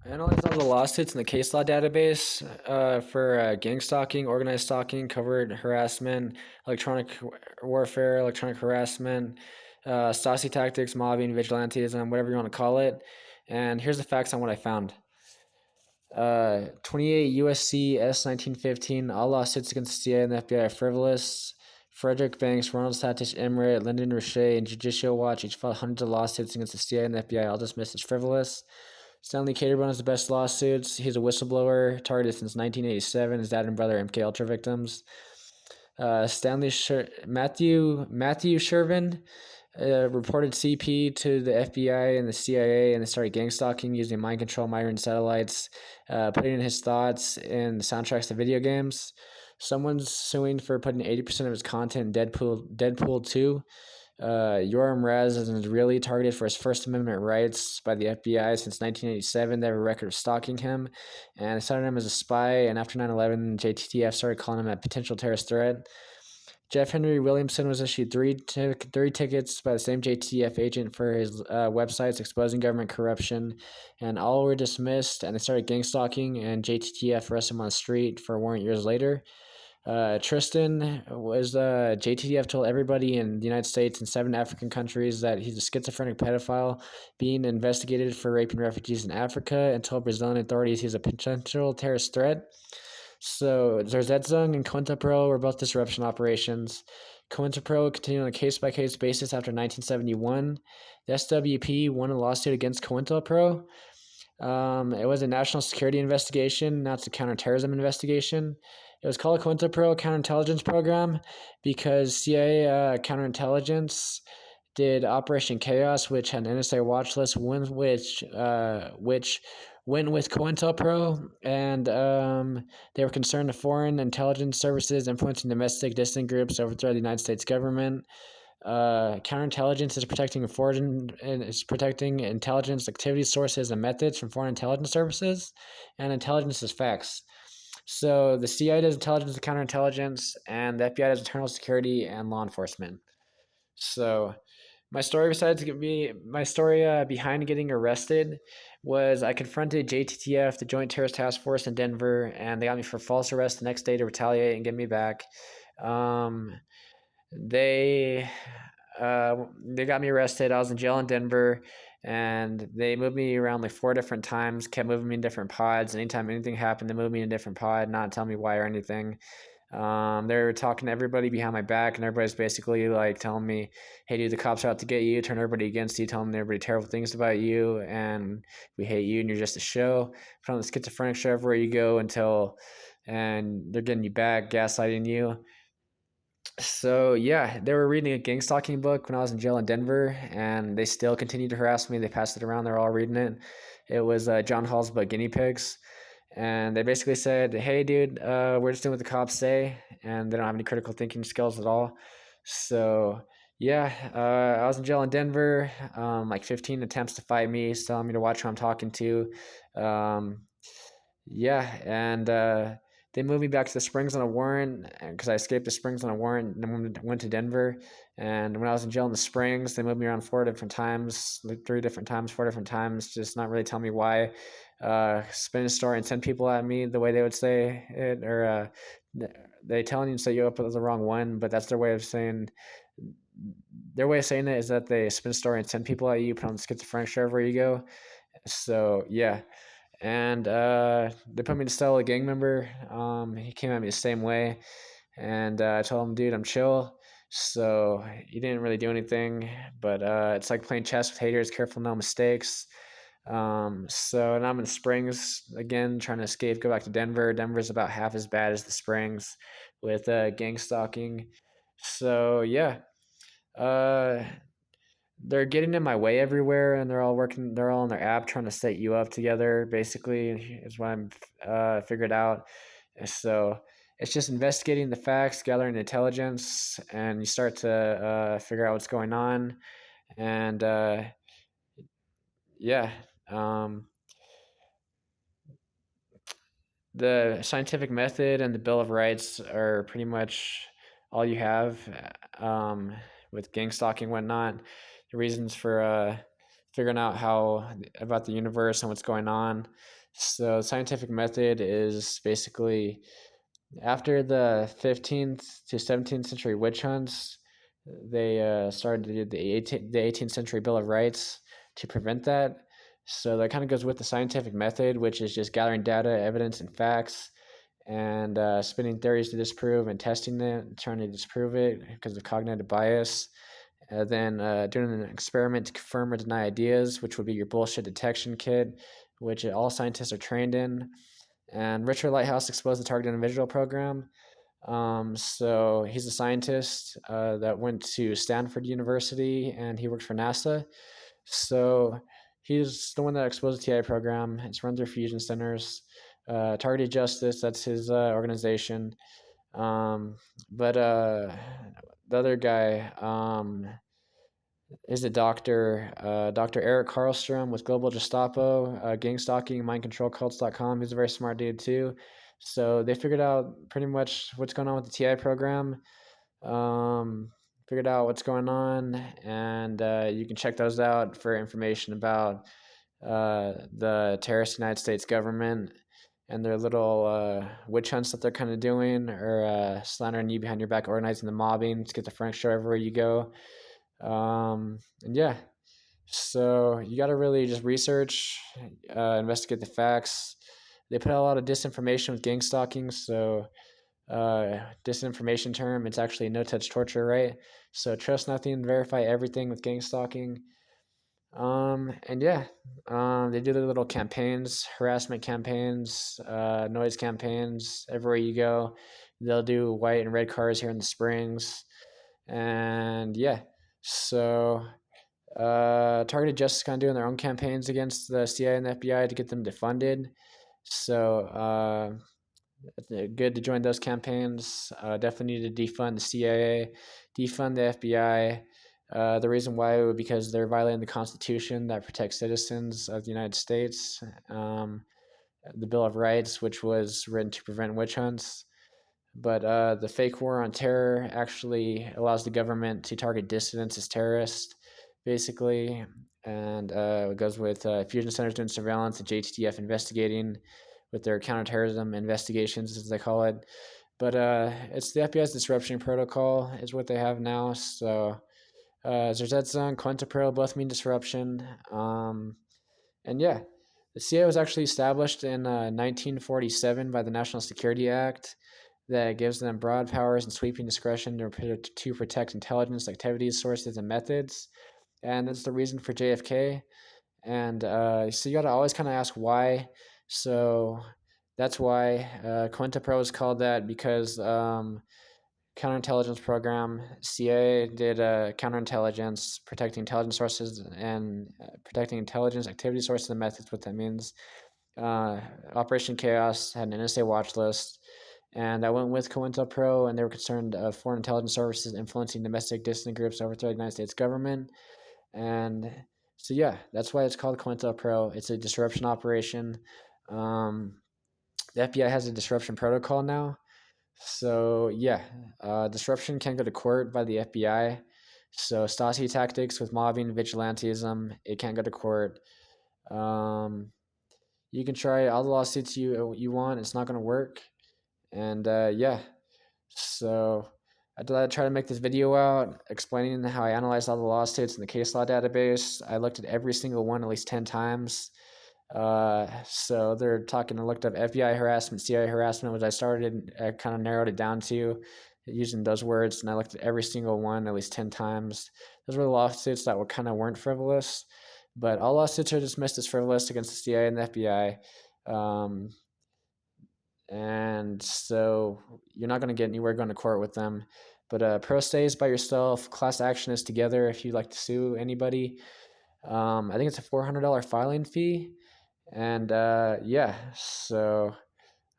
Analyzed all the lawsuits in the case law database for gang stalking, organized stalking, covert harassment, electronic warfare, electronic harassment, Stasi tactics, mobbing, vigilantism, whatever you want to call it. And here's the facts on what I found. 28 USC S 1915, all lawsuits against the CIA and the FBI are frivolous. Frederick Banks, Ronald Satish Emmerich, Lyndon Richer, and Judicial Watch each filed hundreds of lawsuits against the CIA and the FBI, all dismissed as frivolous. Stanley Caterburn has the best lawsuits. He's a whistleblower, targeted since 1987. His dad and brother are MK Ultra victims. Matthew Shervin reported CP to the FBI and the CIA, and they started gang stalking using mind control migrant satellites, putting in his thoughts in soundtracks to video games. Someone's suing for putting 80% of his content in Deadpool 2. Yoram Raz is really targeted for his First Amendment rights by the FBI since 1987. They have a record of stalking him and cited him as a spy. And after 9/11, JTTF started calling him a potential terrorist threat. Jeff Henry Williamson was issued three tickets by the same JTF agent for his websites exposing government corruption, and all were dismissed, and they started gang stalking, and JTTF arrested him on the street for a warrant years later. Tristan was JTF told everybody in the United States and 7 African countries that he's a schizophrenic pedophile being investigated for raping refugees in Africa, and told Brazilian authorities he's a potential terrorist threat. So Zerzedzung and COINTELPRO were both disruption operations. COINTELPRO continued on a case-by-case basis after 1971. The SWP won a lawsuit against COINTELPRO. It was a national security investigation, not a counterterrorism investigation. It was called a COINTELPRO counterintelligence program because CIA counterintelligence did Operation Chaos, which had an NSA watch list, which went with COINTELPRO, and they were concerned of foreign intelligence services influencing domestic dissident groups overthrow the United States government. Counterintelligence is protecting intelligence activity sources and methods from foreign intelligence services, and intelligence is facts. So the CIA does intelligence and counterintelligence, and the FBI does internal security and law enforcement. So my story behind getting arrested was I confronted JTTF, the Joint Terrorist Task Force in Denver, and they got me for false arrest the next day to retaliate and get me back. They got me arrested. I was in jail in Denver, and they moved me around like 4 different times, kept moving me in different pods. Anytime anything happened, they moved me in a different pod, not tell me why or anything. They were talking to everybody behind my back, and everybody's basically like telling me, hey dude, the cops are out to get you, turn everybody against you, telling everybody terrible things about you, and we hate you, and you're just a show. Put on the schizophrenic show everywhere you go and they're getting you back, gaslighting you. So yeah, they were reading a gang stalking book when I was in jail in Denver, and they still continued to harass me. They passed it around. They're all reading it. It was John Hall's book, Guinea Pigs. And they basically said, hey, dude, we're just doing what the cops say, and they don't have any critical thinking skills at all. So yeah, I was in jail in Denver, like 15 attempts to fight me, telling me to watch who I'm talking to. Yeah, and they moved me back to the Springs on a warrant because I escaped the Springs on a warrant and then went to Denver. And when I was in jail in the Springs, they moved me around 4 different times, like 3 different times, 4 different times, just not really telling me why. Spin a story and send people at me the way they would say it, or they telling you to set you up with the wrong one, but that's their way of saying. Their way of saying it is that they spin a story and send people at you, put on the schizophrenic show wherever you go. So yeah, and they put me to cell a gang member. He came at me the same way, and I told him, dude, I'm chill. So he didn't really do anything, but it's like playing chess with haters, careful, no mistakes. So and I'm in Springs again, trying to escape, go back to Denver. Denver's about half as bad as the Springs with gang stalking. So yeah, uh, they're getting in my way everywhere, and they're all working. They're all on their app trying to set you up together. Basically, is what I'm figured out. So it's just investigating the facts, gathering intelligence, and you start to figure out what's going on. And yeah, um, the scientific method and the Bill of Rights are pretty much all you have with gang stalking and whatnot. The reasons for figuring out how about the universe and what's going on. So scientific method is basically after the 15th to 17th century witch hunts, they started to do the 18th century Bill of Rights to prevent that. So that kind of goes with the scientific method, which is just gathering data, evidence, and facts, and spinning theories to disprove and testing it, trying to disprove it because of cognitive bias. Then doing an experiment to confirm or deny ideas, which would be your bullshit detection kit, which all scientists are trained in. And Richard Lighthouse exposed the target individual program. So he's a scientist that went to Stanford University and he works for NASA. So he's the one that exposed the TI program. It's run through fusion centers. Targeted Justice, that's his organization. But the other guy is a doctor, Dr. Eric Karlstrom with Global Gestapo, gang stalking, mindcontrolcults.com. He's a very smart dude too. So they figured out pretty much what's going on with the TI program. Figured out what's going on, and you can check those out for information about the terrorist United States government and their little witch hunts that they're kind of doing, or slandering you behind your back, organizing the mobbing to get the Frank show everywhere you go. And yeah, so you got to really just research, investigate the facts. They put out a lot of disinformation with gang stalking, so disinformation term, it's actually no touch torture, right? So trust nothing, verify everything with gang stalking. And yeah, they do their little campaigns, harassment campaigns, noise campaigns everywhere you go. They'll do white and red cars here in the Springs. And yeah, so Targeted Justice kind of doing their own campaigns against the CIA and the FBI to get them defunded. So good to join those campaigns. Definitely need to defund the CIA, defund the FBI. The reason why would because they're violating the Constitution that protects citizens of the United States, the Bill of Rights, which was written to prevent witch hunts. But the fake war on terror actually allows the government to target dissidents as terrorists, basically. And it goes with fusion centers doing surveillance, the JTF investigating with their counterterrorism investigations, as they call it. But it's the FBI's disruption protocol is what they have now. So Zerzetsung, COINTELPRO both mean disruption. And yeah, the CIA was actually established in 1947 by the National Security Act that gives them broad powers and sweeping discretion to protect intelligence activities, sources, and methods. And that's the reason for JFK. And so you got to always kind of ask why. So that's why COINTELPRO is called that because counterintelligence program. CIA did counterintelligence, protecting intelligence sources and protecting intelligence activity sources and methods. What that means. Operation Chaos had an NSA watch list, and I went with COINTELPRO, and they were concerned of foreign intelligence services influencing domestic dissident groups overthrow the United States government. And so yeah, that's why it's called COINTELPRO. It's a disruption operation. The FBI has a disruption protocol now. So yeah, disruption can go to court by the FBI. So Stasi tactics with mobbing, vigilantism, it can't go to court. You can try all the lawsuits you want. It's not going to work. And yeah, so I try to make this video out explaining how I analyzed all the lawsuits in the case law database. I looked at every single one at least 10 times. So they're talking. I looked up FBI harassment, CIA harassment, which I started. I kind of narrowed it down to using those words, and I looked at every single one at least 10 times. Those were the lawsuits that weren't frivolous, but all lawsuits are dismissed as frivolous against the CIA and the FBI. And so you're not going to get anywhere going to court with them. But pro se is by yourself. Class action is together if you'd like to sue anybody. I think it's a $400 filing fee. And yeah, so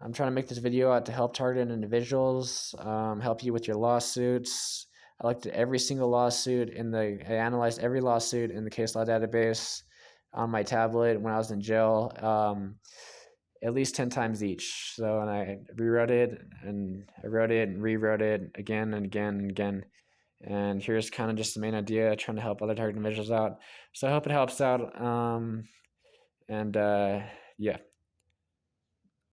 I'm trying to make this video out to help targeted individuals, help you with your lawsuits. I looked at every single lawsuit I analyzed every lawsuit in the case law database on my tablet when I was in jail, at least 10 times each. So, and I rewrote it and I wrote it and rewrote it again and again and again. And here's kind of just the main idea, trying to help other target individuals out. So I hope it helps out. And yeah.